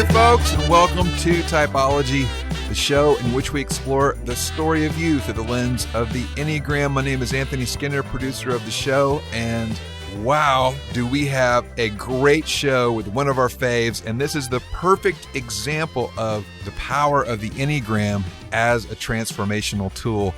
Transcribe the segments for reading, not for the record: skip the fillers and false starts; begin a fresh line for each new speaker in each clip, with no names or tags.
folks, and welcome to Typology, the show in which we explore the story of you through the lens of the Enneagram. My name is Anthony Skinner, producer of the show, and wow, do we have a great show with one of our faves, and this is the perfect example of the power of the Enneagram as a transformational tool.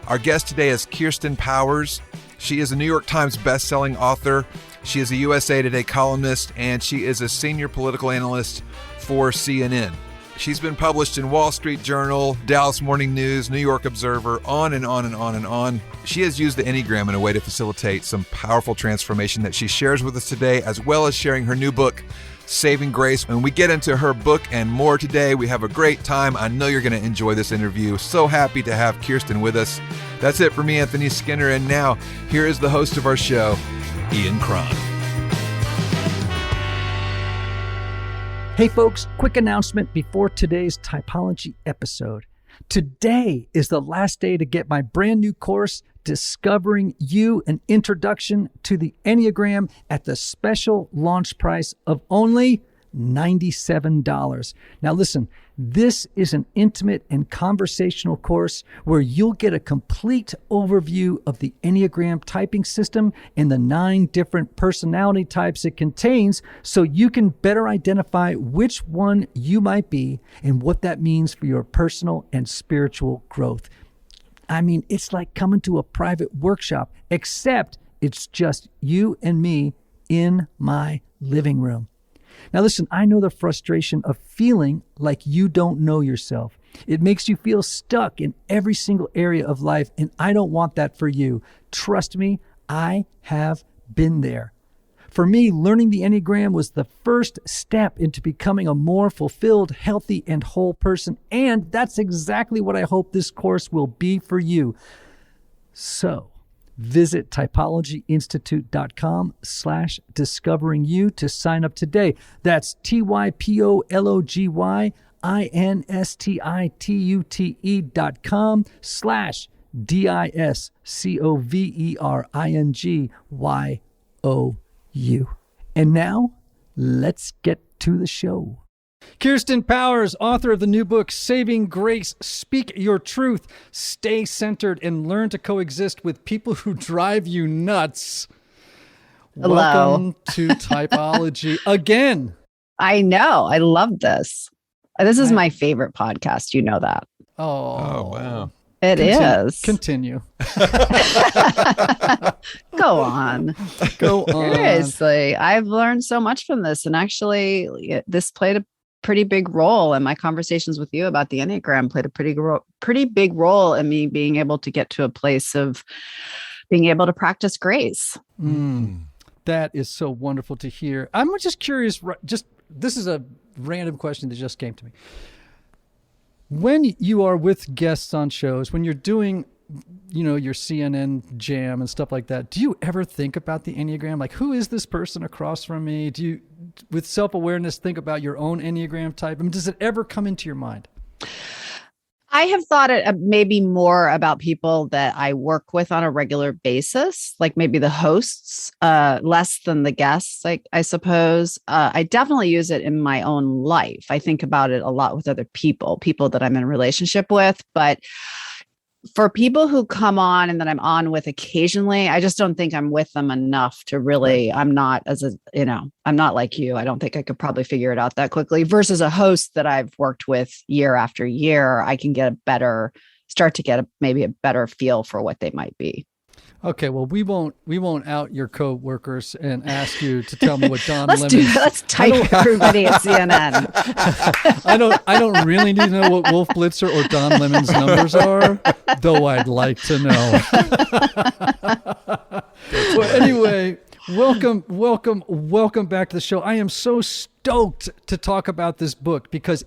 Our guest today is Kirsten Powers. She is a New York Times bestselling author. She is a USA Today columnist, and she is a senior political analyst for CNN. She's been published in Wall Street Journal, Dallas Morning News, New York Observer, on and on and on and on. She has used the Enneagram in a way to facilitate some powerful transformation that she shares with us today, as well as sharing her new book, Saving Grace. When we get into her book and more today, we have a great time. I know you're going to enjoy this interview. So happy to have Kirsten with us. That's it for me, Anthony Skinner. And now, here is the host of our show, Ian Cron.
Hey folks, quick announcement before today's Typology episode. Today is the last day to get my brand new course, Discovering You, an Introduction to the Enneagram, at the special launch price of only $97. Now listen, this is an intimate and conversational course where you'll get a complete overview of the Enneagram typing system and the 9 different personality types it contains, so you can better identify which one you might be and what that means for your personal and spiritual growth. I mean, it's like coming to a private workshop, except it's just you and me in my living room. Now listen, I know the frustration of feeling like you don't know yourself. It makes you feel stuck in every single area of life, and I don't want that for you. Trust me, I have been there. For me, learning the Enneagram was the first step into becoming a more fulfilled, healthy, and whole person, and that's exactly what I hope this course will be for you. So, visit typologyinstitute.com/discoveringyou to sign up today. That's typologyinstitute.com/discoveringyou. And now, let's get to the show. Kirsten Powers, author of the new book, Saving Grace, Speak Your Truth, Stay Centered, and Learn to Coexist with People Who Drive You Nuts.
Hello.
Welcome to Typology again.
I know. I love this. This is my favorite podcast. You know that.
Oh,
wow.
It is.
Continue.
Go on.
Go on.
Seriously, I've learned so much from this. And actually, this played a pretty big role in my conversations with you about the Enneagram, played a pretty big role in me being able to get to a place of being able to practice grace.
That is so wonderful to hear. I'm just curious, this is a random question that just came to me. When you are with guests on shows, when you're doing, your CNN jam and stuff like that, do you ever think about the Enneagram? Like, who is this person across from me? Do you, with self-awareness, think about your own Enneagram type? I mean, does it ever come into your mind?
I have thought it maybe more about people that I work with on a regular basis, like maybe the hosts, less than the guests, I suppose. I definitely use it in my own life. I think about it a lot with other people that I'm in a relationship with. But for people who come on and that I'm on with occasionally, I just don't think I'm with them enough to really, I'm not like you. I don't think I could probably figure it out that quickly versus a host that I've worked with year after year. I can start to get maybe a better feel for what they might be.
Okay, well, we won't out your co-workers and ask you to tell me what Don
Let's type everybody at CNN.
I don't really need to know what Wolf Blitzer or Don Lemon's numbers are, though I'd like to know. Well, anyway, welcome back to the show. I am so stoked to talk about this book because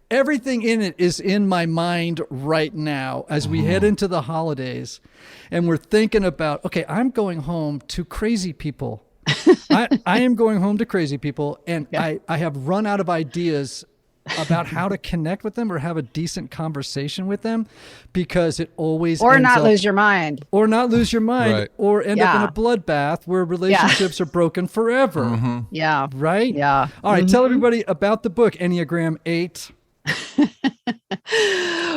everything in it is in my mind right now as we head into the holidays and we're thinking about, okay, I'm going home to crazy people. I am going home to crazy people, and I have run out of ideas about how to connect with them or have a decent conversation with them, because it always
or
ends
not
up,
lose your mind,
or not lose your mind,
Right.
or end up in a bloodbath where relationships are broken forever.
Yeah.
Right?
Yeah.
All right. Tell everybody about the book, Enneagram 8.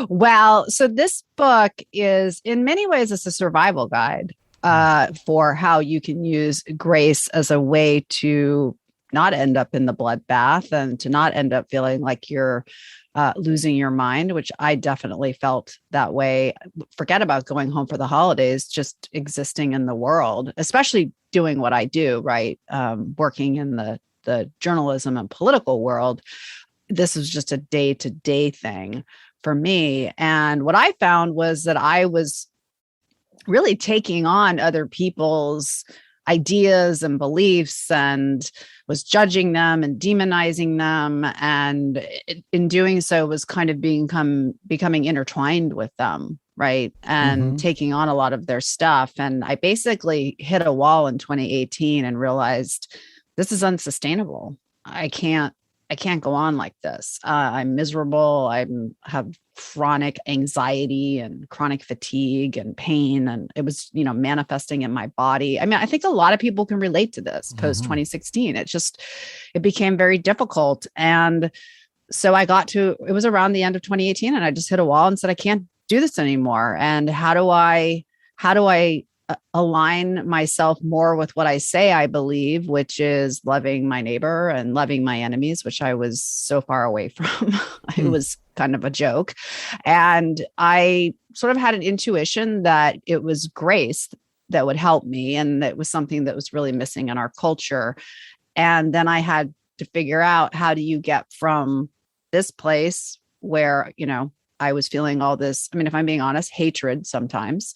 Well, so this book is in many ways it's a survival guide for how you can use grace as a way to not end up in the bloodbath and to not end up feeling like you're losing your mind, which I definitely felt that way. Forget about going home for the holidays, just existing in the world, especially doing what I do, right? Working in the journalism and political world. This is just a day-to-day thing for me. And what I found was that I was really taking on other people's ideas and beliefs and was judging them and demonizing them. And in doing so was kind of becoming intertwined with them, right? And taking on a lot of their stuff. And I basically hit a wall in 2018 and realized this is unsustainable. I can't go on like this. I'm miserable. I have chronic anxiety and chronic fatigue and pain. And it was, manifesting in my body. I mean, I think a lot of people can relate to this post 2016. It became very difficult. And so it was around the end of 2018 and I just hit a wall and said, I can't do this anymore. And how do I align myself more with what I say I believe, which is loving my neighbor and loving my enemies, which I was so far away from. It was kind of a joke. And I sort of had an intuition that it was grace that would help me. And that was something that was really missing in our culture. And then I had to figure out, how do you get from this place where, I was feeling all this, I mean, if I'm being honest, hatred sometimes,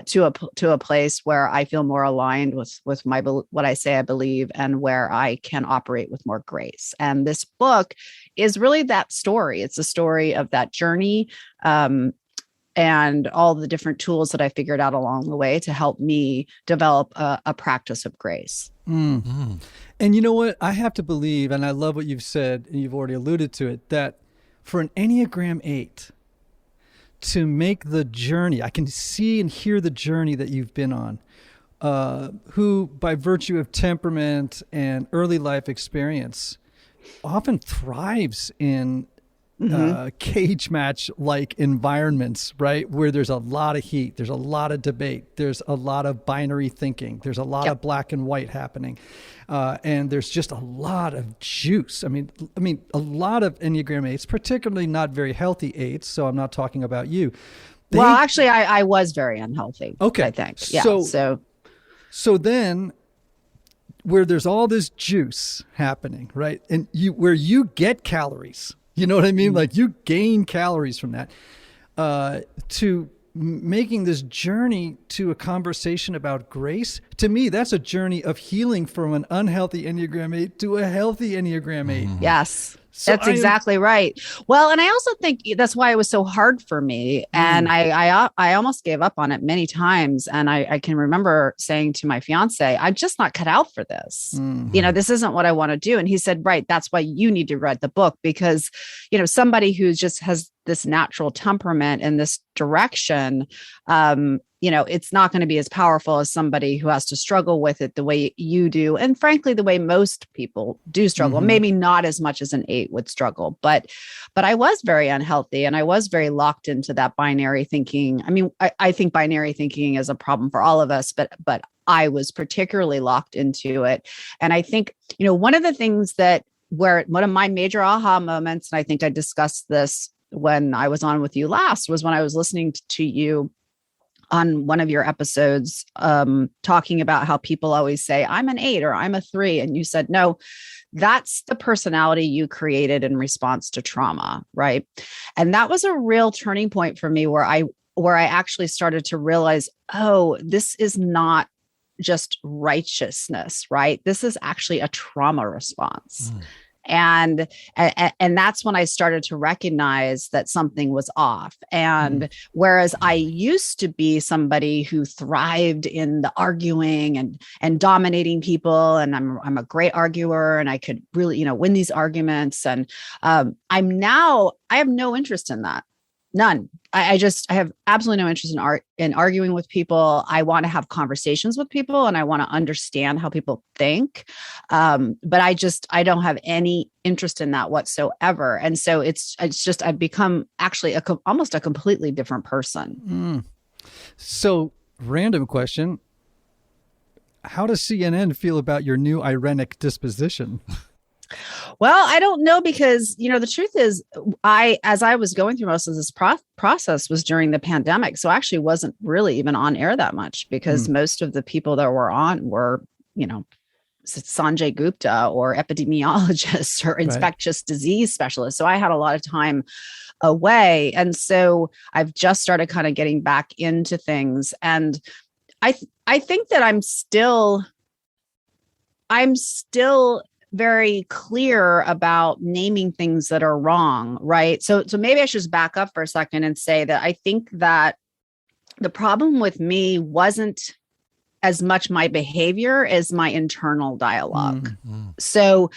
to a place where I feel more aligned with what I say I believe, and where I can operate with more grace. And this book is really that story. It's a story of that journey, and all the different tools that I figured out along the way to help me develop a practice of grace.
And you know what? I have to believe, and I love what you've said, and you've already alluded to it, that for an Enneagram 8, to make the journey, I can see and hear the journey that you've been on, who by virtue of temperament and early life experience often thrives in cage match like environments, right? Where there's a lot of heat, there's a lot of debate, there's a lot of binary thinking, there's a lot of black and white happening. And there's just a lot of juice. I mean, a lot of Enneagram 8s, particularly not very healthy 8s. So I'm not talking about you.
Well, actually, I was very unhealthy. Okay. I think. Yeah.
So then where there's all this juice happening, right? And where you get calories, you know what I mean? Like you gain calories from that, to making this journey to a conversation about grace. To me, that's a journey of healing from an unhealthy Enneagram 8 to a healthy Enneagram 8.
Yes. So that's exactly right. Well, and I also think that's why it was so hard for me. And I almost gave up on it many times. And I can remember saying to my fiance, I'm just not cut out for this. This isn't what I want to do. And he said, right, that's why you need to read the book, because, somebody who just has this natural temperament in this direction, it's not going to be as powerful as somebody who has to struggle with it the way you do. And frankly, the way most people do struggle, maybe not as much as an 8 would struggle, but I was very unhealthy and I was very locked into that binary thinking. I mean, I think binary thinking is a problem for all of us, but I was particularly locked into it. And I think, one of the things one of my major aha moments, and I think I discussed this when I was on with you last, was when I was listening to you on one of your episodes, talking about how people always say, I'm an 8 or I'm a 3. And you said, no, that's the personality you created in response to trauma. Right. And that was a real turning point for me where I actually started to realize, oh, this is not just righteousness, right? This is actually a trauma response. And that's when I started to recognize that something was off. And whereas I used to be somebody who thrived in the arguing and dominating people, and I'm a great arguer, and I could really, win these arguments. And I have no interest in that. None. I have absolutely no interest in arguing with people. I want to have conversations with people, and I want to understand how people think. But I don't have any interest in that whatsoever. And so it's just, I've become actually almost a completely different person.
So, random question. How does CNN feel about your new irenic disposition?
Well, I don't know, because, the truth is, as I was going through most of this process was during the pandemic. So I actually wasn't really even on air that much, because most of the people that were on were, Sanjay Gupta or epidemiologists or infectious disease specialists. So I had a lot of time away. And so I've just started kind of getting back into things. And I think that I'm still very clear about naming things that are wrong, right? So maybe I should just back up for a second and say that I think that the problem with me wasn't as much my behavior as my internal dialogue. So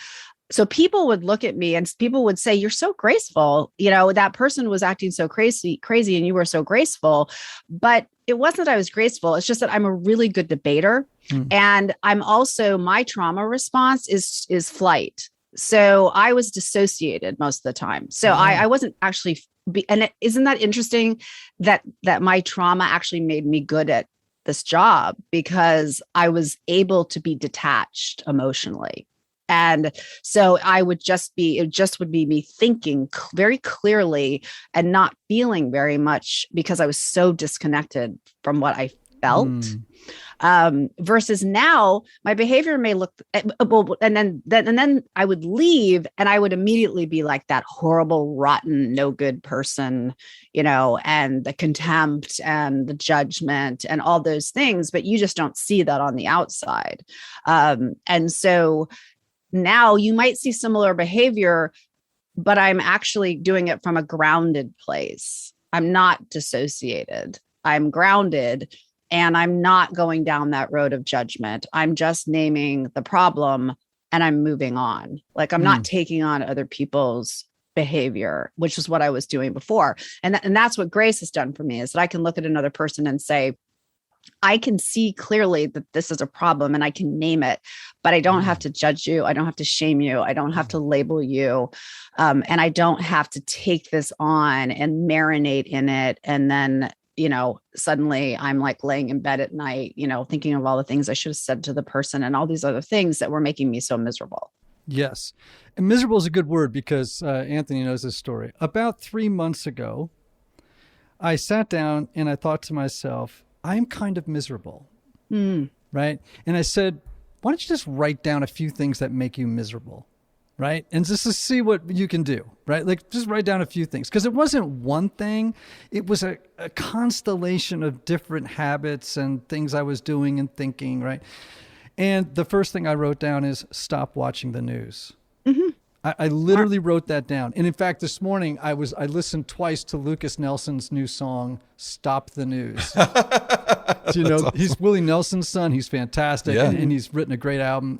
people would look at me and people would say, "You're so graceful. That person was acting so crazy, and you were so graceful." But it wasn't that I was graceful. It's just that I'm a really good debater. And I'm also, my trauma response is flight. So I was dissociated most of the time. So I wasn't actually, isn't that interesting that my trauma actually made me good at this job, because I was able to be detached emotionally. And so it would just be me thinking very clearly and not feeling very much, because I was so disconnected from what I felt. Versus now, my behavior may look, and then I would leave and I would immediately be like that horrible, rotten, no good person, and the contempt and the judgment and all those things, but you just don't see that on the outside. And so now you might see similar behavior, but I'm actually doing it from a grounded place. I'm not dissociated. I'm grounded, and I'm not going down that road of judgment. I'm just naming the problem and I'm moving on. Like, I'm not taking on other people's behavior, which is what I was doing before. And that's what Grace has done for me, is that I can look at another person and say, I can see clearly that this is a problem and I can name it, but I don't have to judge you. I don't have to shame you. I don't have to label you. And I don't have to take this on and marinate in it. And then, suddenly I'm like laying in bed at night, thinking of all the things I should have said to the person and all these other things that were making me so miserable.
Yes. And miserable is a good word, because Anthony knows this story. About 3 months ago, I sat down and I thought to myself, I'm kind of miserable, right? And I said, why don't you just write down a few things that make you miserable, right? And just to see what you can do, right? Like, just write down a few things, because it wasn't one thing. It was a constellation of different habits and things I was doing and thinking, right? And the first thing I wrote down is stop watching the news. I literally wrote that down. And in fact, this morning I listened twice to Lucas Nelson's new song, Stop the News. Awesome. He's Willie Nelson's son. He's fantastic. And he's written a great album.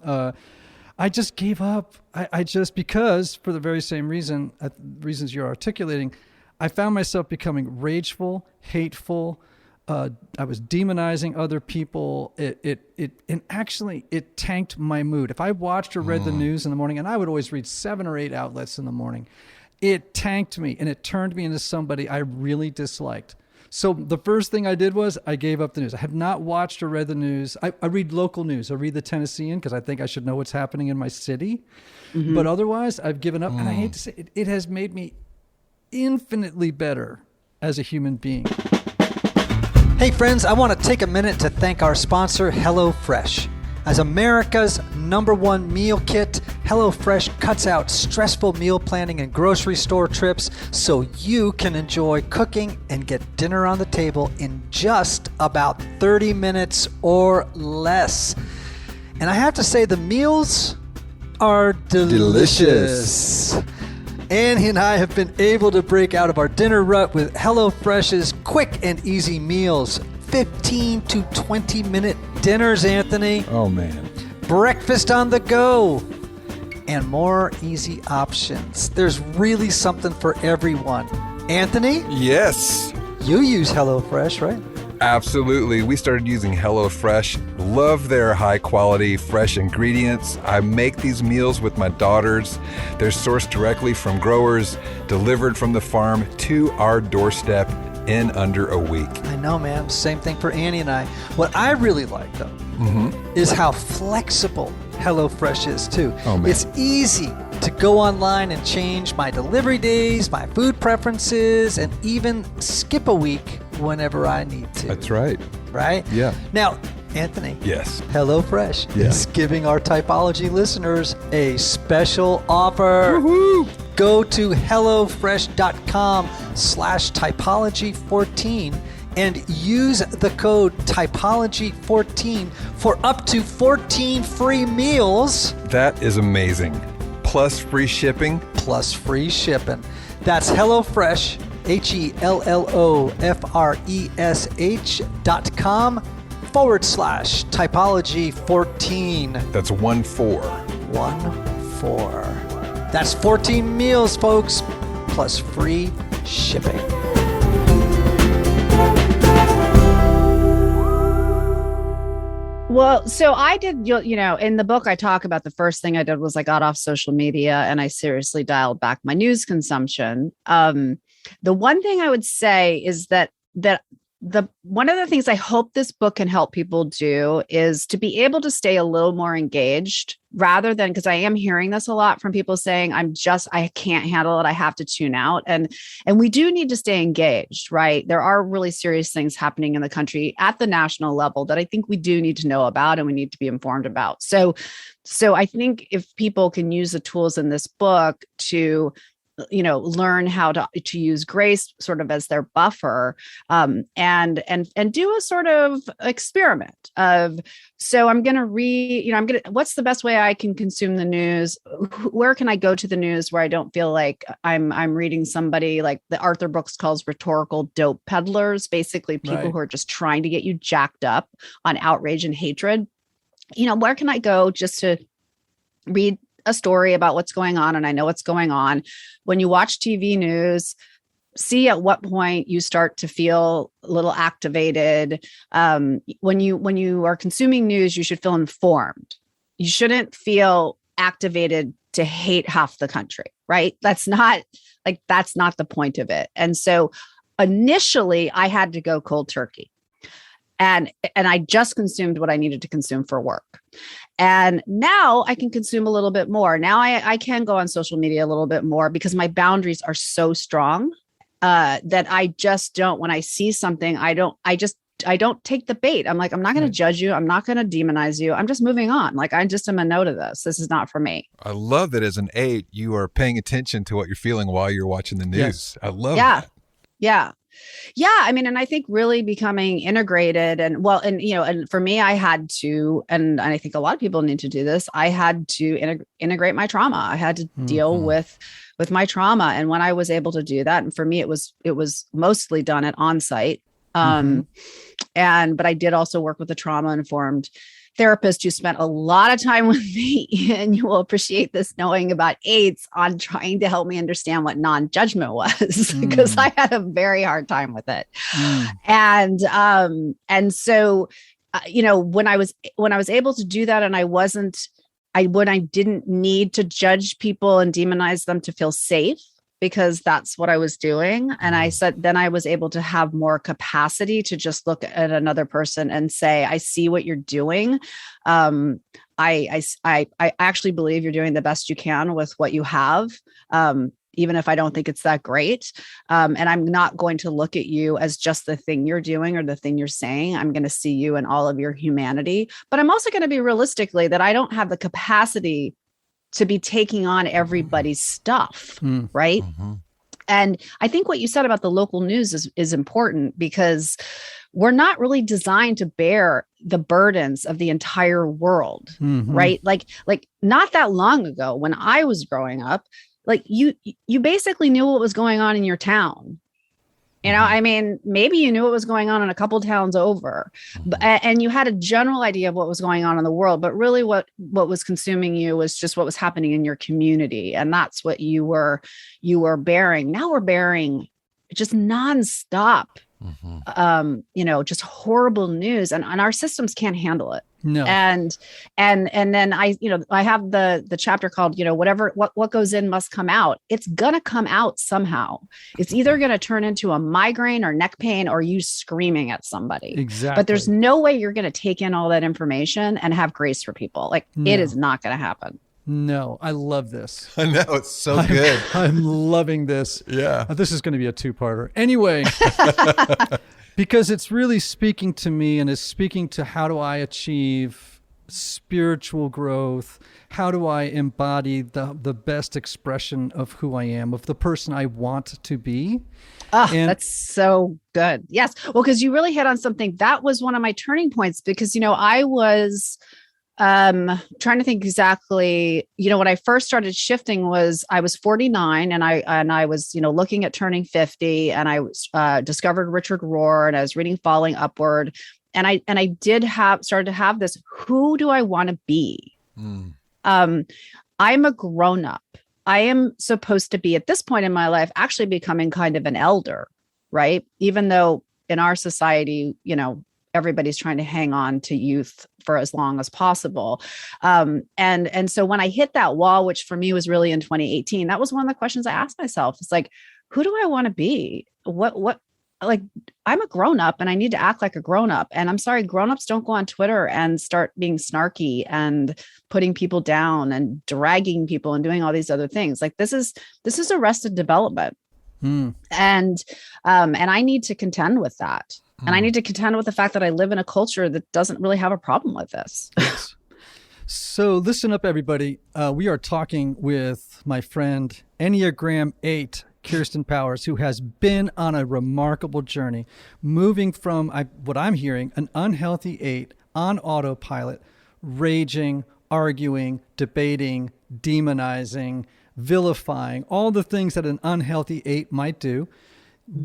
I just gave up. I just, because for the very same reasons you're articulating, I found myself becoming rageful, hateful. I was demonizing other people. And actually it tanked my mood. If I watched or read the news in the morning, and I would always read 7 or 8 outlets in the morning, it tanked me and it turned me into somebody I really disliked. So the first thing I did was I gave up the news. I have not watched or read the news. I read local news. I read the Tennessean because I think I should know what's happening in my city. But otherwise, I've given up. And I hate to say it, it has made me infinitely better as a human being.
Hey friends, I want to take a minute to thank our sponsor, HelloFresh. As America's #1 meal kit, HelloFresh cuts out stressful meal planning and grocery store trips so you can enjoy cooking and get dinner on the table in just about 30 minutes or less. And I have to say, the meals, are delicious. Annie and I have been able to break out of our dinner rut with HelloFresh's quick and easy meals. 15 to 20 minute dinners, Anthony.
Oh, man.
Breakfast on the go. And more easy options. There's really something for everyone. Anthony?
Yes.
You use HelloFresh, right?
Absolutely. We started using HelloFresh. Love their high quality, fresh ingredients. I make these meals with my daughters. They're sourced directly from growers, delivered from the farm to our doorstep in under a week.
I know, man. Same thing for Annie and I. What I really like, though, is how flexible HelloFresh is, too.
Oh, man.
It's easy to go online and change my delivery days, my food preferences, and even skip a week whenever I need to.
That's right.
Right?
Yeah.
Now, Anthony.
Yes.
HelloFresh is giving our Typology listeners a special offer.
Woohoo!
Go to HelloFresh.com/Typology14 and use the code Typology14 for up to 14 free meals.
That is amazing. Plus free shipping.
Plus free shipping. That's HelloFresh, HelloFresh.com/Typology14.
That's 1-4.
1-4. That's 14 meals, folks, plus free shipping.
Well, so I did, in the book, I talk about the first thing I did was I got off social media and I seriously dialed back my news consumption. The one thing I would say is that one of the things I hope this book can help people do is to be able to stay a little more engaged rather than, because I am hearing this a lot from people saying, I can't handle it. I have to tune out. And we do need to stay engaged, right? There are really serious things happening in the country at the national level that I think we do need to know about and we need to be informed about. So I think if people can use the tools in this book to learn how to use grace sort of as their buffer, and do a sort of experiment of, so I'm going to read, what's the best way I can consume the news? Where can I go to the news where I don't feel like I'm reading somebody like the Arthur Brooks calls rhetorical dope peddlers, basically people who are just trying to get you jacked up on outrage and hatred. Where can I go just to read a story about what's going on, and I know what's going on. When you watch TV news, see at what point you start to feel a little activated. When you are consuming news, you should feel informed. You shouldn't feel activated to hate half the country, right? That's not the point of it. And so initially I had to go cold turkey. And I just consumed what I needed to consume for work. And now I can consume a little bit more. Now I can go on social media a little bit more because my boundaries are so strong that I just don't, when I see something, I don't take the bait. I'm like, I'm not going to judge you. I'm not going to demonize you. I'm just moving on. Like, I just am a no to this. This is not for me.
I love that as an 8, you are paying attention to what you're feeling while you're watching the news. Yes. I love that.
Yeah. Yeah. I mean, and I think really becoming integrated and for me, I had to, and I think a lot of people need to do this. I had to integrate my trauma. I had to deal with my trauma. And when I was able to do that, and for me, it was mostly done at on-site. But I did also work with a trauma-informed therapist who spent a lot of time with me, and you will appreciate this knowing about AIDS, on trying to help me understand what non-judgment was, because I had a very hard time with it. And so, when I was able to do that, and when I didn't need to judge people and demonize them to feel safe, because that's what I was doing. And I said, then I was able to have more capacity to just look at another person and say, I see what you're doing. I actually believe you're doing the best you can with what you have. Even if I don't think it's that great. And I'm not going to look at you as just the thing you're doing or the thing you're saying. I'm going to see you in all of your humanity, but I'm also going to be realistically that I don't have the capacity to be taking on everybody's stuff. Right. And I think what you said about the local news is important, because we're not really designed to bear the burdens of the entire world, right? Like not that long ago when I was growing up, like you basically knew what was going on in your town. You know, I mean, maybe you knew what was going on in a couple towns over, and you had a general idea of what was going on in the world, but really what was consuming you was just what was happening in your community. And that's what you were bearing. Now we're bearing just nonstop, just horrible news, and our systems can't handle it.
No.
And then I have the chapter called, what goes in must come out. It's going to come out somehow. It's either going to turn into a migraine or neck pain or you screaming at somebody.
Exactly.
But there's no way you're going to take in all that information and have grace for people. Like it is not going to happen.
No, I love this.
I know, it's so good.
I'm loving this.
Yeah.
This is going to be a two-parter. Anyway, because it's really speaking to me and is speaking to how do I achieve spiritual growth? How do I embody the best expression of who I am, of the person I want to be?
Oh, that's so good. Yes. Well, because you really hit on something. That was one of my turning points because, I was trying to think exactly, when I first started shifting I was 49 and I was, looking at turning 50 and I was, discovered Richard Rohr and I was reading Falling Upward. And I started to have this, who do I want to be? I'm a grown up. I am supposed to be at this point in my life, actually becoming kind of an elder, right? Even though in our society, everybody's trying to hang on to youth for as long as possible. And so when I hit that wall, which for me was really in 2018, that was one of the questions I asked myself. It's like, who do I want to be? Like I'm a grown up and I need to act like a grown up. And I'm sorry, grown-ups don't go on Twitter and start being snarky and putting people down and dragging people and doing all these other things. Like this is arrested development. And I need to contend with that. And I need to contend with the fact that I live in a culture that doesn't really have a problem with this.
Yes. So listen up, everybody. We are talking with my friend Enneagram 8, Kirsten Powers, who has been on a remarkable journey, moving from what I'm hearing, an unhealthy 8 on autopilot, raging, arguing, debating, demonizing, vilifying, all the things that an unhealthy 8 might do.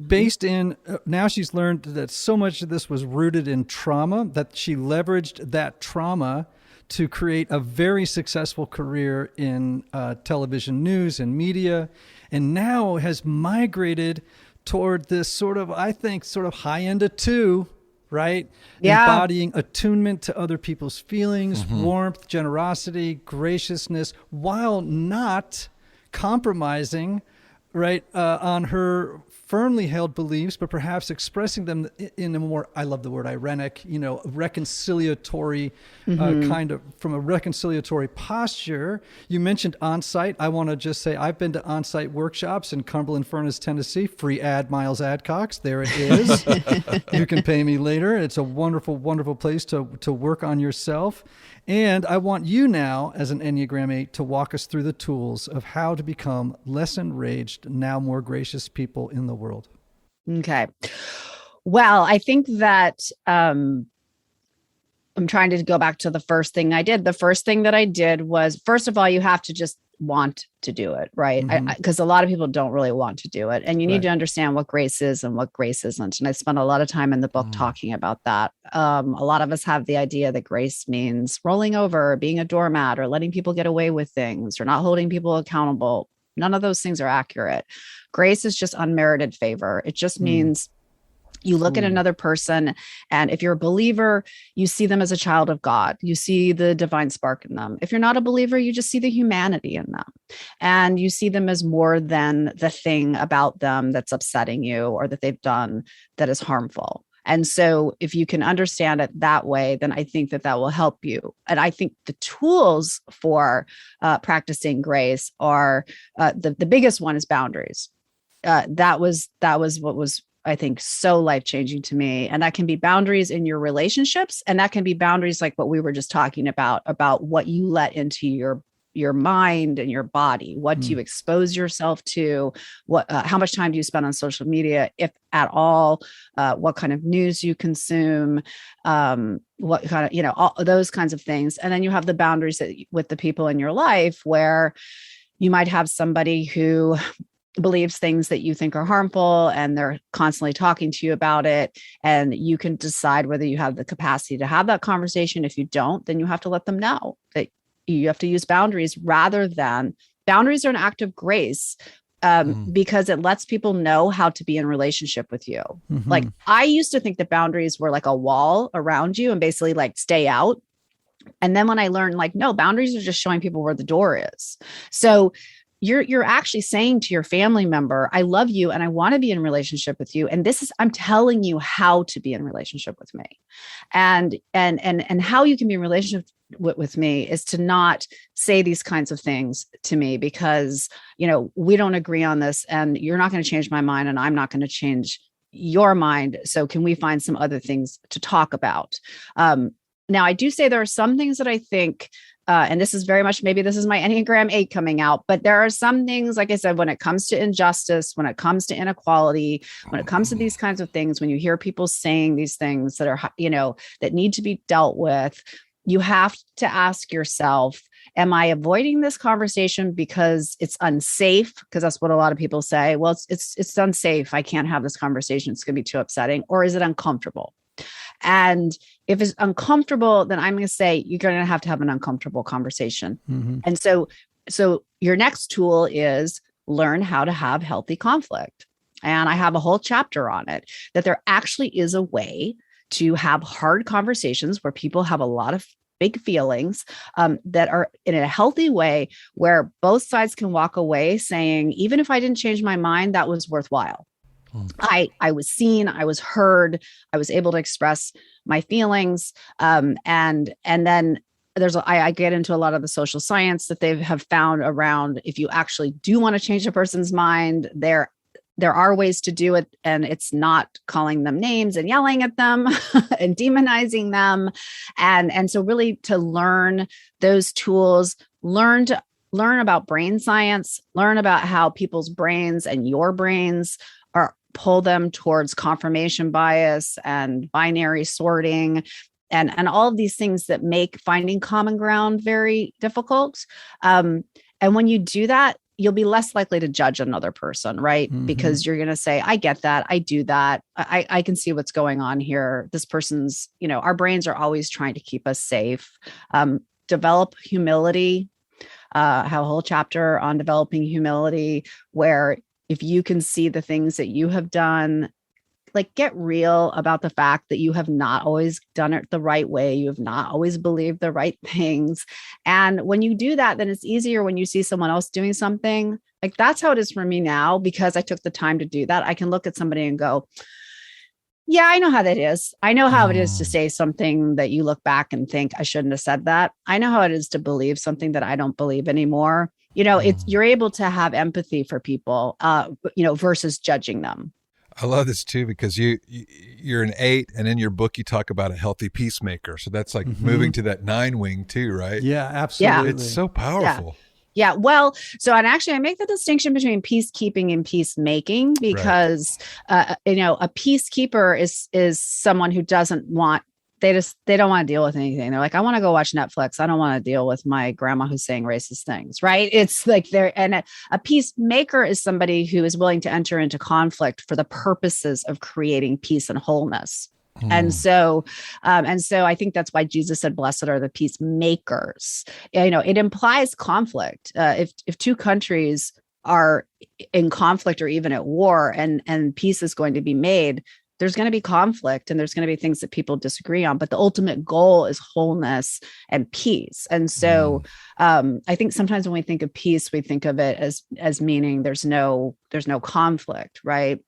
Based in, now she's learned that so much of this was rooted in trauma, that she leveraged that trauma to create a very successful career in television news and media, and now has migrated toward this sort of high end of 2, right?
Yeah.
Embodying attunement to other people's feelings, warmth, generosity, graciousness, while not compromising, right, on her firmly held beliefs, but perhaps expressing them in a more, I love the word irenic, reconciliatory kind of, from a reconciliatory posture. You mentioned on-site. I want to just say I've been to on-site workshops in Cumberland Furnace, Tennessee. Free ad, Miles Adcox. There it is. You can pay me later. It's a wonderful, wonderful place to work on yourself. And I want you now, as an Enneagram 8, to walk us through the tools of how to become less enraged, now more gracious people in the world.
Okay. Well, I think that I'm trying to go back to the first thing I did. The first thing that I did was, first of all, you have to just want to do it, right? Because a lot of people don't really want to do it. And you need to understand what grace is and what grace isn't. And I spent a lot of time in the book talking about that. A lot of us have the idea that grace means rolling over, or being a doormat, or letting people get away with things, or not holding people accountable. None of those things are accurate. Grace is just unmerited favor. It just means you look at another person, and if you're a believer, you see them as a child of God. You see the divine spark in them. If you're not a believer, you just see the humanity in them, and you see them as more than the thing about them that's upsetting you or that they've done that is harmful. And so if you can understand it that way, then I think that will help you. And I think the tools for practicing grace are, the biggest one is boundaries. That was what was, I think, so life-changing to me. And that can be boundaries in your relationships. And that can be boundaries like what we were just talking about what you let into your your mind and your body. What do you expose yourself to? How much time do you spend on social media, if at all? What kind of news you consume? What kind of, all those kinds of things. And then you have the boundaries with the people in your life, where you might have somebody who believes things that you think are harmful, and they're constantly talking to you about it. And you can decide whether you have the capacity to have that conversation. If you don't, then you have to let them know that you have to use boundaries. Boundaries are an act of grace, because it lets people know how to be in relationship with you. Like, I used to think that boundaries were like a wall around you and basically like stay out. And then when I learned, like, no, boundaries are just showing people where the door is. So you're actually saying to your family member, I love you and I want to be in relationship with you. And I'm telling you how to be in relationship with me. And how you can be in relationship with me is to not say these kinds of things to me, because, we don't agree on this, and you're not going to change my mind, and I'm not going to change your mind. So can we find some other things to talk about? Now, I do say there are some things that I think, and this is very much, maybe this is my Enneagram 8 coming out, but there are some things, like I said, when it comes to injustice, when it comes to inequality, when it comes to these kinds of things, when you hear people saying these things that are, that need to be dealt with, you have to ask yourself, am I avoiding this conversation because it's unsafe? Because that's what a lot of people say. Well, it's unsafe. I can't have this conversation. It's going to be too upsetting. Or is it uncomfortable? And if it's uncomfortable, then I'm going to say you're going to have an uncomfortable conversation. And so your next tool is learn how to have healthy conflict. And I have a whole chapter on it, that there actually is a way to have hard conversations where people have a lot of big feelings, that are in a healthy way, where both sides can walk away saying, even if I didn't change my mind, that was worthwhile. I was seen, I was heard, I was able to express my feelings. And then I get into a lot of the social science that they have found around, if you actually do want to change a person's mind, there are ways to do it. And it's not calling them names and yelling at them and demonizing them. And so really to learn those tools, learn about brain science, learn about how people's brains and your brains pull them towards confirmation bias and binary sorting, and all of these things that make finding common ground very difficult. And when you do that, you'll be less likely to judge another person, right? Because you're going to say, I get that. I do that. I can see what's going on here. This person's, our brains are always trying to keep us safe. Develop humility. Have a whole chapter on developing humility, where if you can see the things that you have done, like, get real about the fact that you have not always done it the right way. You have not always believed the right things. And when you do that, then it's easier when you see someone else doing something. Like, that's how it is for me now, because I took the time to do that. I can look at somebody and go, yeah, I know how that is. I know how it is to say something that you look back and think, I shouldn't have said that. I know how it is to believe something that I don't believe anymore. You're able to have empathy for people, versus judging them.
I love this too, because you're an 8, and in your book you talk about a healthy peacemaker. So that's like moving to that 9 wing too, right?
Yeah, absolutely.
It's so powerful.
Yeah. Well, so, and actually I make the distinction between peacekeeping and peacemaking, because, a peacekeeper is someone who doesn't want, they don't want to deal with anything. They're like, I want to go watch Netflix. I don't want to deal with my grandma who's saying racist things. Right. It's like a peacemaker is somebody who is willing to enter into conflict for the purposes of creating peace and wholeness. And so I think that's why Jesus said, blessed are the peacemakers. It implies conflict. If two countries are in conflict or even at war, and peace is going to be made, there's going to be conflict, and there's going to be things that people disagree on, but the ultimate goal is wholeness and peace. And so I think sometimes when we think of peace, we think of it as meaning there's no conflict, right?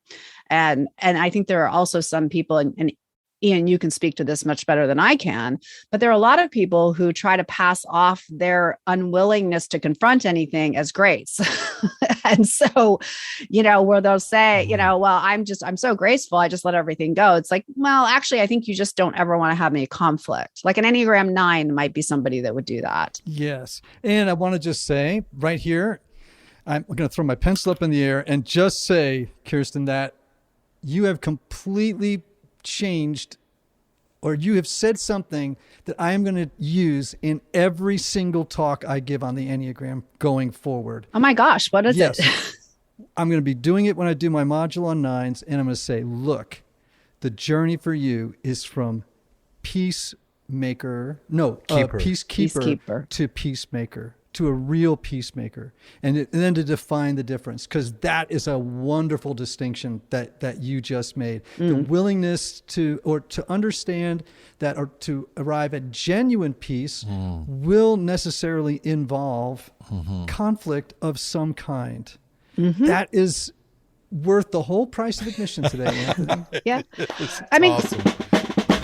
And I think there are also some people, and Ian, you can speak to this much better than I can, but there are a lot of people who try to pass off their unwillingness to confront anything as grace. And so, where they'll say, well, I'm so graceful, I just let everything go. It's like, well, actually, I think you just don't ever want to have any conflict. Like an Enneagram 9 might be somebody that would do that.
Yes. And I want to just say right here, I'm going to throw my pencil up in the air and just say, Kirsten, that you have completely changed, or you have said something that I am going to use in every single talk I give on the Enneagram going forward.
Oh my gosh, what is it?
I'm going to be doing it when I do my module on 9s, and I'm going to say, look, the journey for you is from peacemaker to peacemaker, to a real peacemaker, and then to define the difference, because that is a wonderful distinction that you just made. The willingness to understand that, or to arrive at genuine peace will necessarily involve conflict of some kind. That is worth the whole price of admission today, Anthony.
Yeah.
Awesome.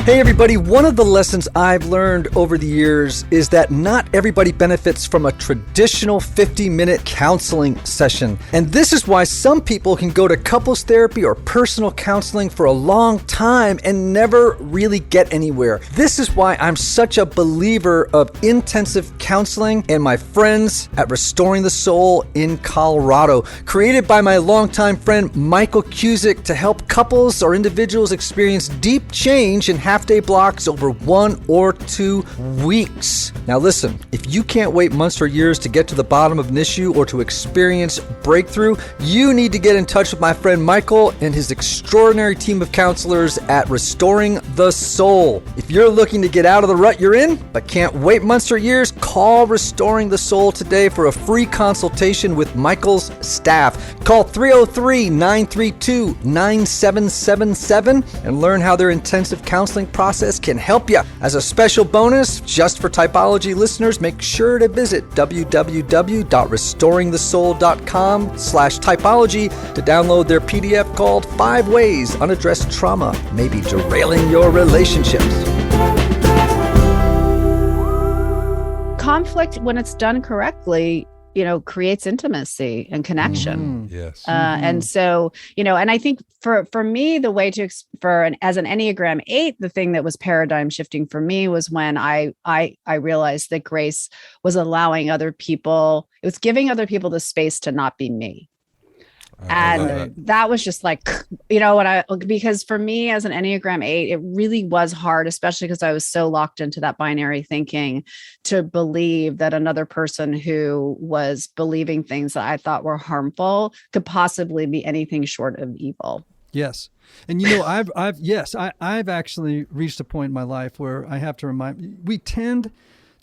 Hey everybody, one of the lessons I've learned over the years is that not everybody benefits from a traditional 50-minute counseling session. And this is why some people can go to couples therapy or personal counseling for a long time and never really get anywhere. This is why I'm such a believer of intensive counseling and my friends at Restoring the Soul in Colorado, created by my longtime friend Michael Cusick to help couples or individuals experience deep change in half-day blocks over 1 or 2 weeks. Now listen, if you can't wait months or years to get to the bottom of an issue or to experience breakthrough, you need to get in touch with my friend Michael and his extraordinary team of counselors at Restoring the Soul. If you're looking to get out of the rut you're in, but can't wait months or years, call Restoring the Soul today for a free consultation with Michael's staff. Call 303-932-9777 and learn how their intensive counseling process can help you. As a special bonus, just for Typology listeners, make sure to visit www.restoringthesoul.com/typology to download their PDF called 5 Ways Unaddressed Trauma May Be Derailing Your Relationships.
Conflict, when it's done correctly, creates intimacy and connection.
Yes.
And so, and I think for me, the way to, as an Enneagram 8, the thing that was paradigm shifting for me was when I realized that grace was allowing other people, it was giving other people the space to not be me. And that was just like, because for me as an Enneagram 8, it really was hard, especially because I was so locked into that binary thinking, to believe that another person who was believing things that I thought were harmful could possibly be anything short of evil.
Yes. And I've actually reached a point in my life where I have to we tend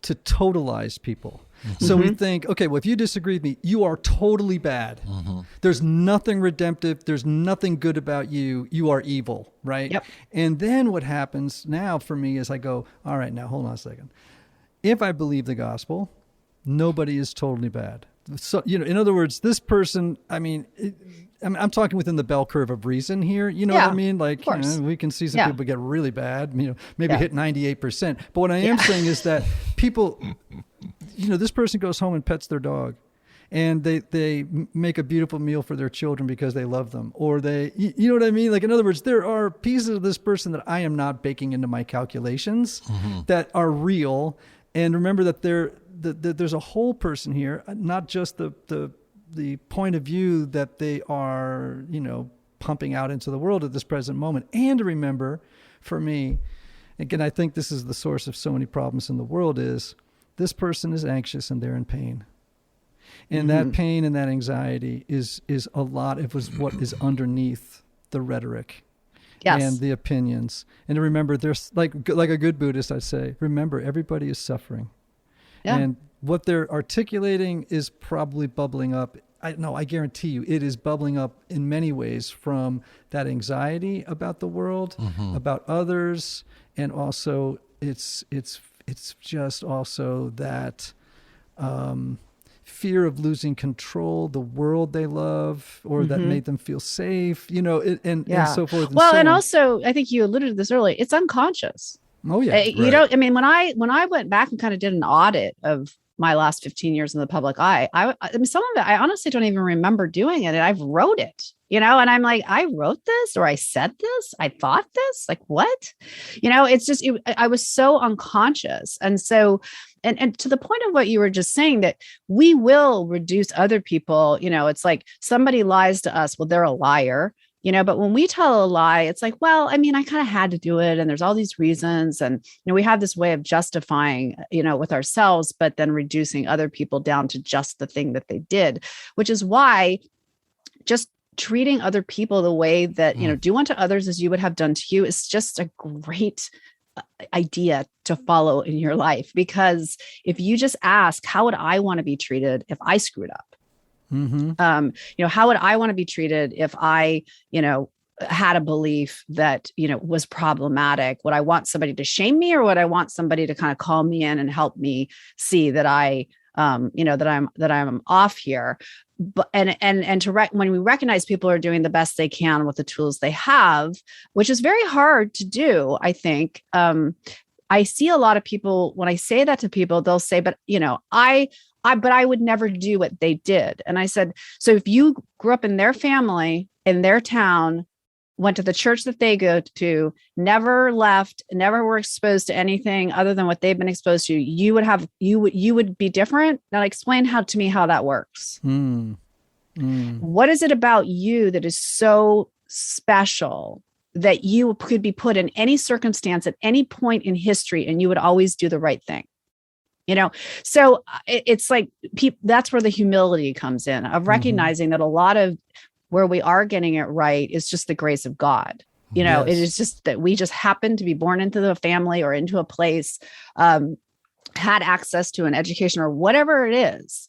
to totalize people. So we think, okay, well, if you disagree with me, you are totally bad. There's nothing redemptive. There's nothing good about you. You are evil, right?
Yep.
And then what happens now for me is I go, all right, now hold on a second. If I believe the gospel, nobody is totally bad. So, in other words, this person, I'm talking within the bell curve of reason here. You know what I mean? Like, we can see some people get really bad, maybe hit 98%. But what I am saying is that people, this person goes home and pets their dog, and they make a beautiful meal for their children because they love them, or you know what I mean? Like, in other words, there are pieces of this person that I am not baking into my calculations that are real. And remember that there's a whole person here, not just the point of view that they are, pumping out into the world at this present moment. And to remember, for me, again, I think this is the source of so many problems in the world, is this person is anxious and they're in pain. And that pain and that anxiety is a lot of what is underneath the rhetoric. Yes. And the opinions. And to remember, there's like a good Buddhist, I'd say, remember, everybody is suffering. Yeah. And what they're articulating is probably bubbling up. I guarantee you, it is bubbling up in many ways from that anxiety about the world, about others, and also it's just also that fear of losing control, the world they love, or that made them feel safe, and so forth.
Well, and
on.
also, I think you alluded to this earlier, it's unconscious.
Oh, yeah.
You don't, I mean, when I went back and kind of did an audit of my last 15 years in the public eye, I mean, some of it, I honestly don't even remember doing it. And I've wrote it, and I'm like, I wrote this, or I said this, I thought this, like, what? It's just, I was so unconscious. And so, and to the point of what you were just saying, that we will reduce other people, it's like somebody lies to us, well, they're a liar. But when we tell a lie, it's like, well, I mean, I kind of had to do it. And there's all these reasons. And, we have this way of justifying, with ourselves, but then reducing other people down to just the thing that they did, which is why just treating other people the way that, do unto others as you would have done to you is just a great idea to follow in your life. Because if you just ask, how would I want to be treated if I screwed up? How would I want to be treated if I, had a belief that, was problematic? Would I want somebody to shame me, or would I want somebody to kind of call me in and help me see that I, that I'm off here? But, when we recognize people are doing the best they can with the tools they have, which is very hard to do, I think, I see a lot of people, when I say that to people, they'll say, but, but I would never do what they did. And I said, so if you grew up in their family, in their town, went to the church that they go to, never left, never were exposed to anything other than what they've been exposed to, you would be different. Now explain to me how that works. What is it about you that is so special that you could be put in any circumstance at any point in history and you would always do the right thing? So it's like, that's where the humility comes in, of recognizing that a lot of where we are getting it right is just the grace of God. It is just that we just happen to be born into the family or into a place, had access to an education or whatever it is,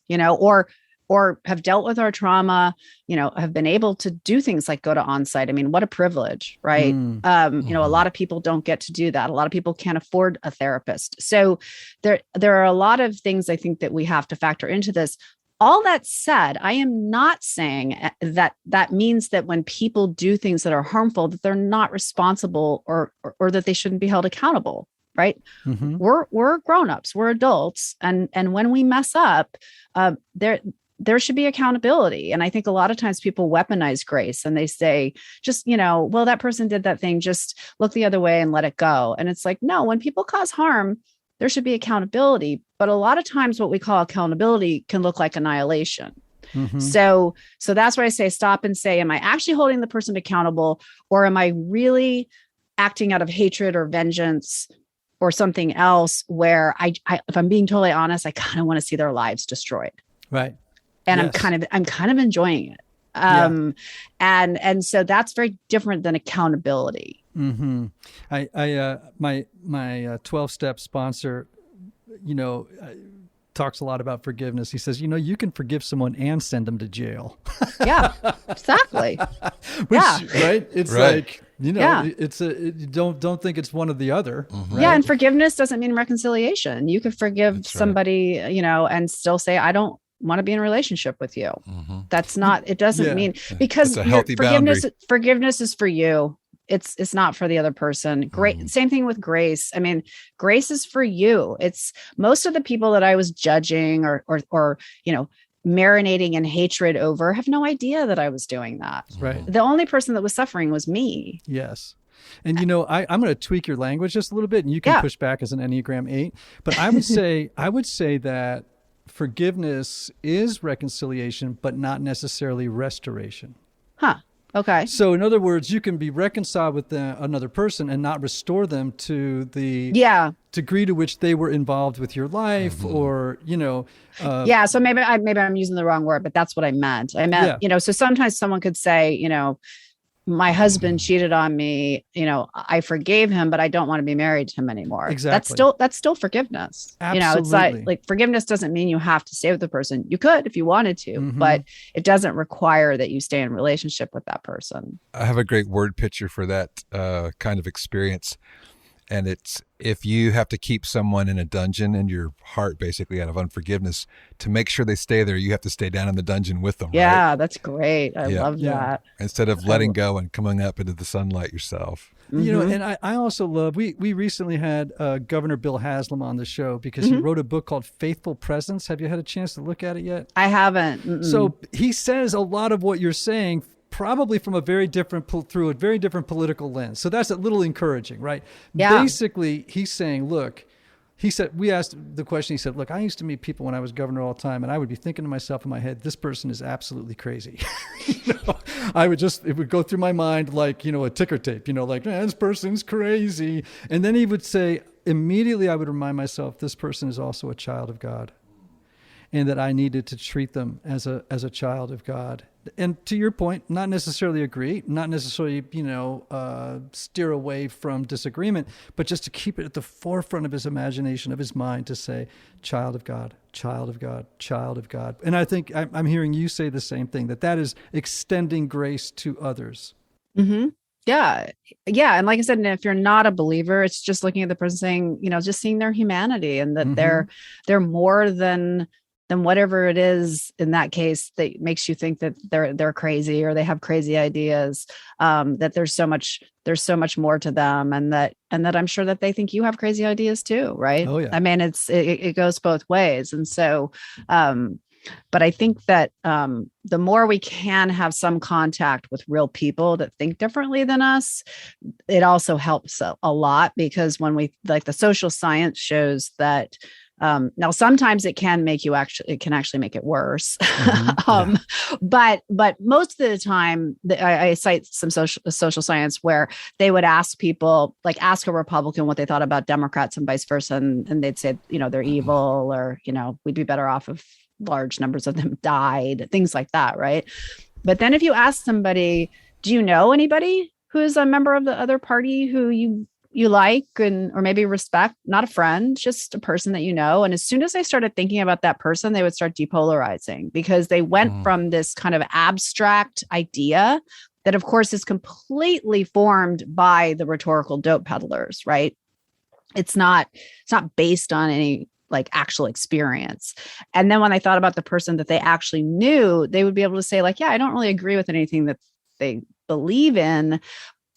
or have dealt with our trauma, have been able to do things like go to onsite. I mean, what a privilege, right? A lot of people don't get to do that. A lot of people can't afford a therapist. So there are a lot of things I think that we have to factor into this. All that said, I am not saying that means that when people do things that are harmful, that they're not responsible or that they shouldn't be held accountable. Right. We're grownups, we're adults. And when we mess up, there should be accountability. And I think a lot of times people weaponize grace and they say, just, well, that person did that thing, just look the other way and let it go. And it's like, no, when people cause harm, there should be accountability. But a lot of times what we call accountability can look like annihilation. So that's where I say, stop and say, am I actually holding the person accountable, or am I really acting out of hatred or vengeance or something else where I if I'm being totally honest, I kind of want to see their lives destroyed.
Right.
And yes. I'm kind of enjoying it. And so that's very different than accountability.
My 12-step sponsor, talks a lot about forgiveness. He says, you can forgive someone and send them to jail.
Yeah, exactly.
Right. It's
right.
like, it's don't think it's one or the other. Right?
Yeah. And forgiveness doesn't mean reconciliation. You could forgive somebody, and still say, I don't want to be in a relationship with you. That's not, it doesn't mean, because forgiveness is for you. It's not for the other person. Great. Same thing with grace. I mean, grace is for you. It's most of the people that I was judging or marinating in hatred over have no idea that I was doing that.
Right.
The only person that was suffering was me.
Yes. And I'm going to tweak your language just a little bit, and you can push back as an Enneagram 8. But I would say that forgiveness is reconciliation, but not necessarily restoration.
Huh. Okay.
So in other words, you can be reconciled with another person and not restore them to the degree to which they were involved with your life, or,
so maybe I'm using the wrong word, but that's what I meant. So sometimes someone could say, my husband cheated on me, I forgave him, but I don't want to be married to him anymore.
Exactly.
That's still forgiveness.
Absolutely.
It's like forgiveness doesn't mean you have to stay with the person. You could if you wanted to, but it doesn't require that you stay in relationship with that person.
I have a great word picture for that kind of experience. And it's, if you have to keep someone in a dungeon in your heart, basically out of unforgiveness, to make sure they stay there, you have to stay down in the dungeon with them.
Yeah,
right?
that's great. I love that.
Instead of letting go and coming up into the sunlight yourself.
You know, and I also love, we recently had Governor Bill Haslam on the show because he wrote a book called Faithful Presence. Have you had a chance to look at it yet?
I haven't.
So he says a lot of what you're saying probably from through a very different political lens. So that's a little encouraging, right?
Yeah.
Basically, he's saying, look, he said, we asked the question, he said, look, I used to meet people when I was governor all the time, and I would be thinking to myself in my head, this person is absolutely crazy. It would go through my mind like, a ticker tape, like, this person's crazy. And then he would say, immediately I would remind myself, this person is also a child of God, and that I needed to treat them as a child of God. And to your point, not necessarily agree, not necessarily, steer away from disagreement, but just to keep it at the forefront of his imagination, of his mind, to say, child of God, child of God, child of God. And I think I'm hearing you say the same thing, that is extending grace to others.
Mm-hmm. Yeah. Yeah. And like I said, if you're not a believer, it's just looking at the person saying, just seeing their humanity, and that they're more than whatever it is in that case that makes you think that they're crazy or they have crazy ideas, that there's so much more to them, and that I'm sure that they think you have crazy ideas too. Right.
Oh yeah.
I mean, it goes both ways. And so, but I think that the more we can have some contact with real people that think differently than us, it also helps a lot, because when the social science shows that, now sometimes it can actually make it worse. But most of the time I cite some social science where they would ask people, like ask a Republican what they thought about Democrats and vice versa. And they'd say, they're evil, or, we'd be better off if large numbers of them died, things like that. Right. But then if you ask somebody, do you know anybody who's a member of the other party who you like or maybe respect, not a friend, just a person that you know. And as soon as they started thinking about that person, they would start depolarizing, because they went from this kind of abstract idea that, of course, is completely formed by the rhetorical dope peddlers, right? It's not based on any like actual experience. And then when I thought about the person that they actually knew, they would be able to say like, yeah, I don't really agree with anything that they believe in,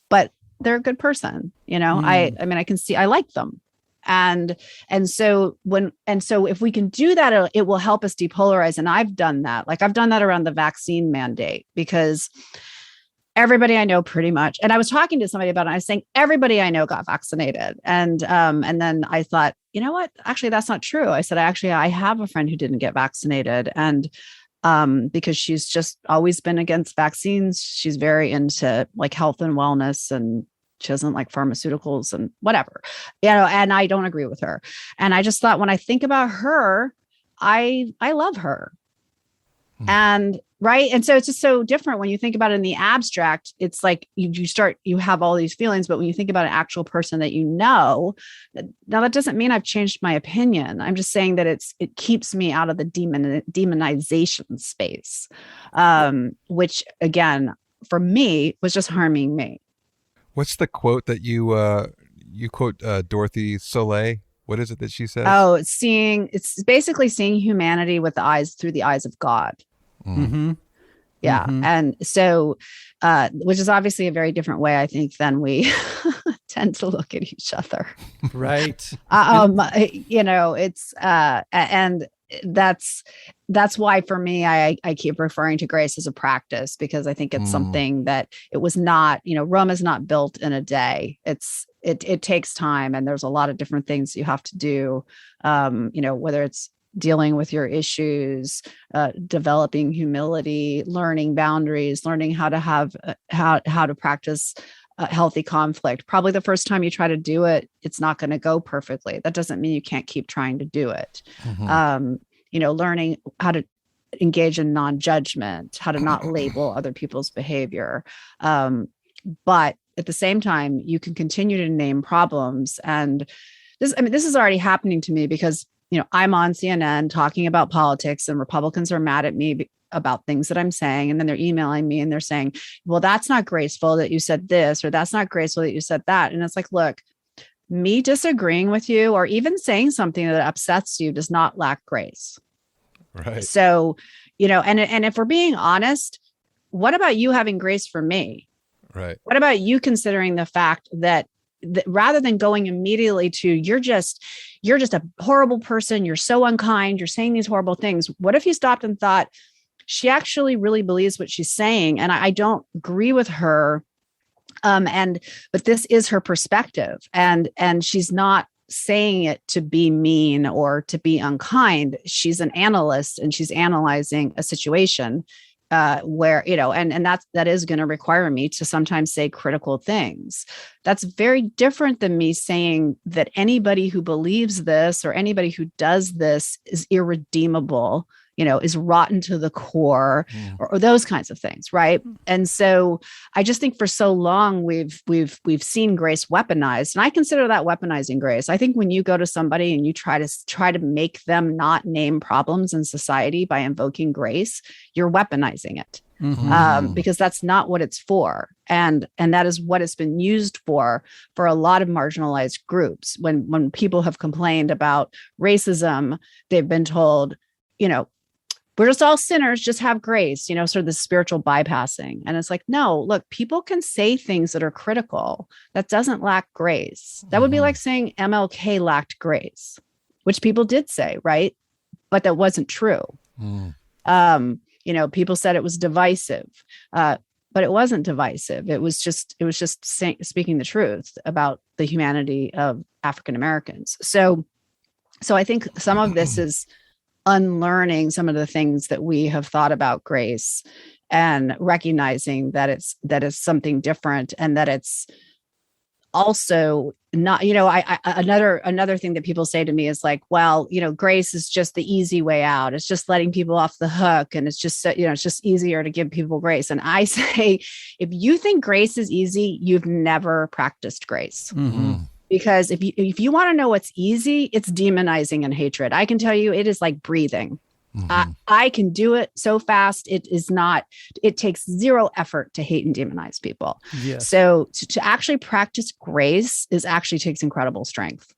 but they're a good person. I mean, I can see, I like them. And so if we can do that, it will help us depolarize. And I've done that. Like I've done that around the vaccine mandate, because everybody I know pretty much, and I was talking to somebody about it, I was saying, everybody I know got vaccinated. And then I thought, you know what, actually, that's not true. I said, I have a friend who didn't get vaccinated. And because she's just always been against vaccines. She's very into like health and wellness, and she doesn't like pharmaceuticals and whatever, and I don't agree with her. And I just thought, when I think about her, I love her. And right. And so it's just so different when you think about it in the abstract. It's like you have all these feelings, but when you think about an actual person that now that doesn't mean I've changed my opinion. I'm just saying that it keeps me out of the demonization space, which again, for me, was just harming me.
What's the quote that you quote Dorothy Soleil? What is it that she says?
Oh, it's basically seeing humanity through the eyes of God.
Mm-hmm.
Yeah. Mm-hmm. And so, which is obviously a very different way, I think, than we tend to look at each other.
Right.
It's, and that's why for me, I keep referring to grace as a practice, because I think it's something that it was not, Rome is not built in a day. It takes time, and there's a lot of different things you have to do. Whether it's dealing with your issues, developing humility, learning boundaries, learning how to have, how to practice healthy conflict. Probably the first time you try to do it, it's not going to go perfectly. That doesn't mean you can't keep trying to do it. Learning how to engage in non-judgment, how to not label other people's behavior. But at the same time, you can continue to name problems. And this is already happening to me, because I'm on CNN talking about politics, and Republicans are mad at me about things that I'm saying. And then they're emailing me and they're saying, well, that's not graceful that you said this, or that's not graceful that you said that. And it's like, look, me disagreeing with you or even saying something that upsets you does not lack grace.
Right.
So, and if we're being honest, what about you having grace for me?
Right.
What about you considering the fact that rather than going immediately to, you're just a horrible person, you're so unkind, you're saying these horrible things. What if you stopped and thought, she actually really believes what she's saying, and I don't agree with her. But this is her perspective, and she's not saying it to be mean or to be unkind. She's an analyst, and she's analyzing a situation where, and that is going to require me to sometimes say critical things. That's very different than me saying that anybody who believes this or anybody who does this is irredeemable, is rotten to the core, or those kinds of things. Right. And so I just think for so long we've seen grace weaponized, and I consider that weaponizing grace. I think when you go to somebody and you try to make them not name problems in society by invoking grace, you're weaponizing it. Because that's not what it's for. And that is what it's been used for a lot of marginalized groups. When people have complained about racism, they've been told, we're just all sinners, just have grace, sort of the spiritual bypassing. And it's like, no, look, people can say things that are critical. That doesn't lack grace. That would be like saying MLK lacked grace, which people did say, right? But that wasn't true. People said it was divisive, but it wasn't divisive. It was just speaking the truth about the humanity of African Americans. So I think some of this is unlearning some of the things that we have thought about grace, and recognizing that it's something different, and that it's also not, another thing that people say to me is like, well, grace is just the easy way out. It's just letting people off the hook. And it's just, it's just easier to give people grace. And I say, if you think grace is easy, you've never practiced grace. Because if you want to know what's easy, it's demonizing and hatred. I can tell you, it is like breathing. I can do it so fast. It takes zero effort to hate and demonize people. Yes. So to actually practice grace actually takes incredible strength.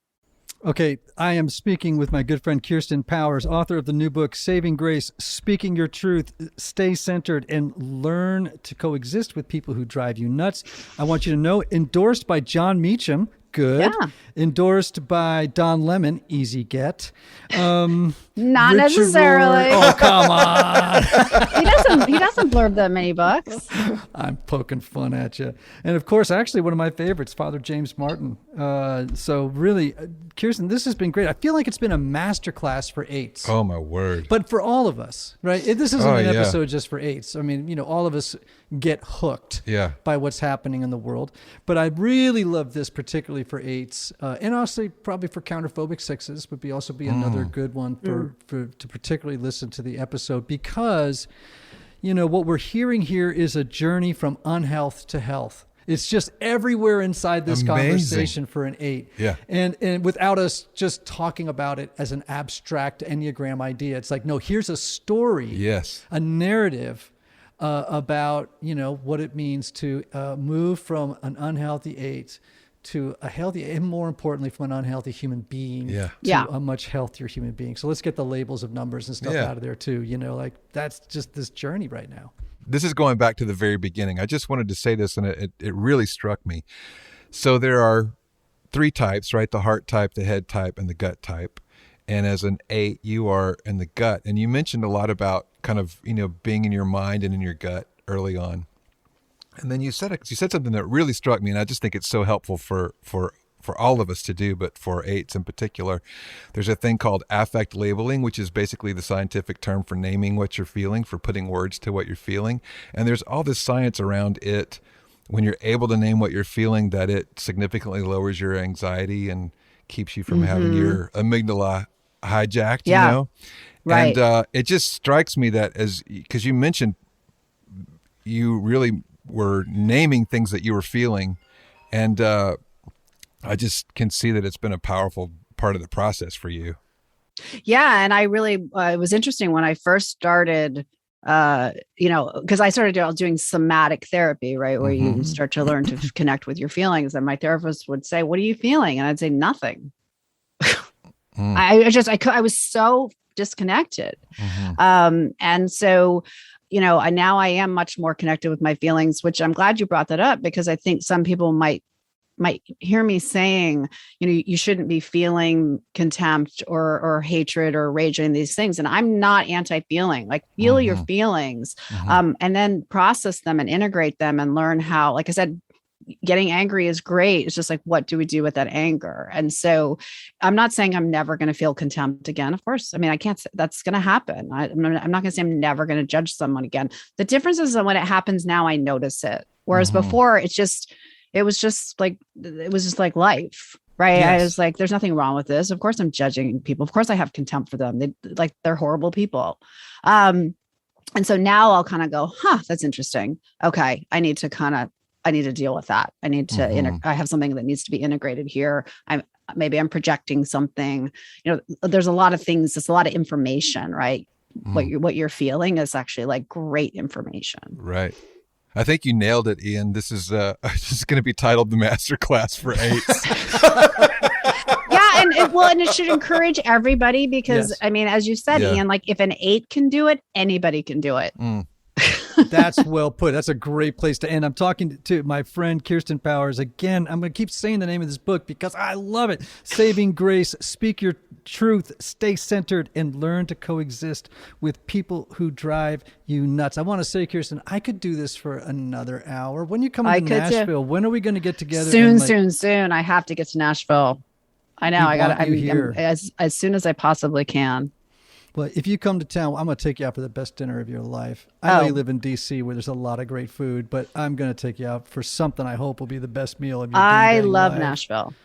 Okay, I am speaking with my good friend Kirsten Powers, author of the new book, Saving Grace, Speaking Your Truth, Stay Centered, and Learn to Coexist with People Who Drive You Nuts. I want you to know, endorsed by John Meacham. Good. Yeah. Endorsed by Don Lemon. Easy get.
Not Richard necessarily.
Oh, come on.
He doesn't blurb that many books.
I'm poking fun at you. And of course, actually, one of my favorites, Father James Martin. So really, Kirsten, this has been great. I feel like it's been a masterclass for eights.
Oh, my word.
But for all of us, right? This isn't an episode just for eights. I mean, all of us get hooked by what's happening in the world. But I really love this particularly for eights, and honestly, probably for counterphobic sixes would also be another good one to particularly listen to the episode, because what we're hearing here is a journey from unhealth to health. It's just everywhere inside this conversation for an eight. Yeah. And without us just talking about it as an abstract Enneagram idea, it's like, no, here's a story, a narrative about, what it means to move from an unhealthy eight to a healthy, and more importantly, from an unhealthy human being to a much healthier human being. So let's get the labels of numbers and stuff out of there too. That's just this journey right now.
This is going back to the very beginning. I just wanted to say this, and it really struck me. So there are three types, right? The heart type, the head type, and the gut type. And as an eight, you are in the gut. And you mentioned a lot about kind of, being in your mind and in your gut early on. And then you said something that really struck me, and I just think it's so helpful for all of us to do, but for eights in particular. There's a thing called affect labeling, which is basically the scientific term for naming what you're feeling, for putting words to what you're feeling. And there's all this science around it. When you're able to name what you're feeling, that it significantly lowers your anxiety and keeps you from having your amygdala hijacked, Right. And it just strikes me that because you mentioned you really were naming things that you were feeling, and I just can see that it's been a powerful part of the process for you.
Yeah. And I really, it was interesting when I first started because I started doing somatic therapy, right? Where you start to learn to connect with your feelings. And my therapist would say, "What are you feeling?" And I'd say, "Nothing." I was so disconnected. And so, now I am much more connected with my feelings, which I'm glad you brought that up, because I think some people might hear me saying, you shouldn't be feeling contempt or hatred or raging these things. And I'm not anti-feeling. Like, feel your feelings, and then process them and integrate them and learn how, like I said, getting angry is great. It's just like, what do we do with that anger? And so I'm not saying I'm never going to feel contempt again. Of course. I mean, I can't say that's going to happen. I'm not going to say I'm never going to judge someone again. The difference is that when it happens now, I notice it. Whereas before it was just like life, right? Yes. I was like, there's nothing wrong with this. Of course I'm judging people. Of course I have contempt for them. They're horrible people. And so now I'll kind of go, that's interesting. Okay. I need to deal with that. I need to, I have something that needs to be integrated here. Maybe I'm projecting something, there's a lot of things. There's a lot of information, right? What you're feeling is actually like great information.
Right. I think you nailed it, Ian. This is going to be titled The Masterclass for Eights.
Yeah, and it should encourage everybody, because yes. I mean, as you said, Ian, like, if an 8 can do it, anybody can do it.
That's well put. That's a great place to end. I'm talking to my friend Kirsten Powers. Again, I'm going to keep saying the name of this book because I love it. Saving Grace, Speak Your Truth, Stay Centered, and Learn to Coexist with People Who Drive You Nuts. I want to say, Kirsten, I could do this for another hour. When you come to Nashville, when are we going to get together?
Soon. I have to get to Nashville. I know. I'm as soon as I possibly can.
Well, if you come to town, I'm going to take you out for the best dinner of your life. I know you live in D.C. where there's a lot of great food, but I'm going to take you out for something I hope will be the best meal of your
I love life. Nashville.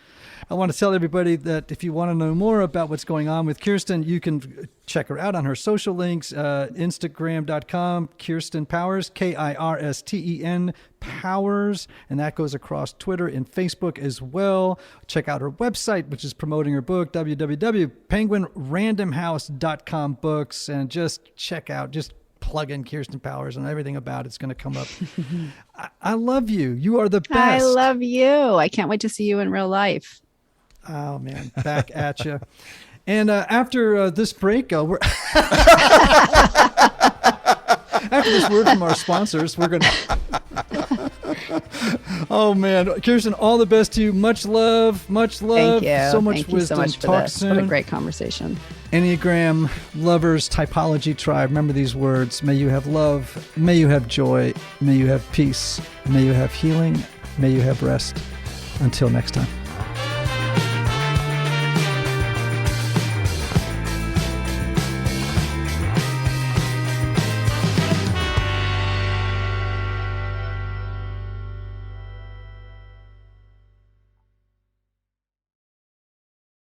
I want to tell everybody that if you want to know more about what's going on with Kirsten, you can check her out on her social links, Instagram.com, Kirsten Powers, Kirsten Powers, and that goes across Twitter and Facebook as well. Check out her website, which is promoting her book, www.penguinrandomhouse.com books, and just check out, just plug in Kirsten Powers and everything about it's going to come up. I love you. You are the best.
I love you. I can't wait to see you in real life.
Oh, man. Back at you. And after this break, after this word from our sponsors, we're going to... Oh, man. Kirsten, all the best to you. Much love. Much love.
Thank you.
So much
Thank
wisdom.
You so much for
Talk
this.
soon.
What a great conversation.
Enneagram lovers, Typology tribe. Remember these words. May you have love. May you have joy. May you have peace. May you have healing. May you have rest. Until next time.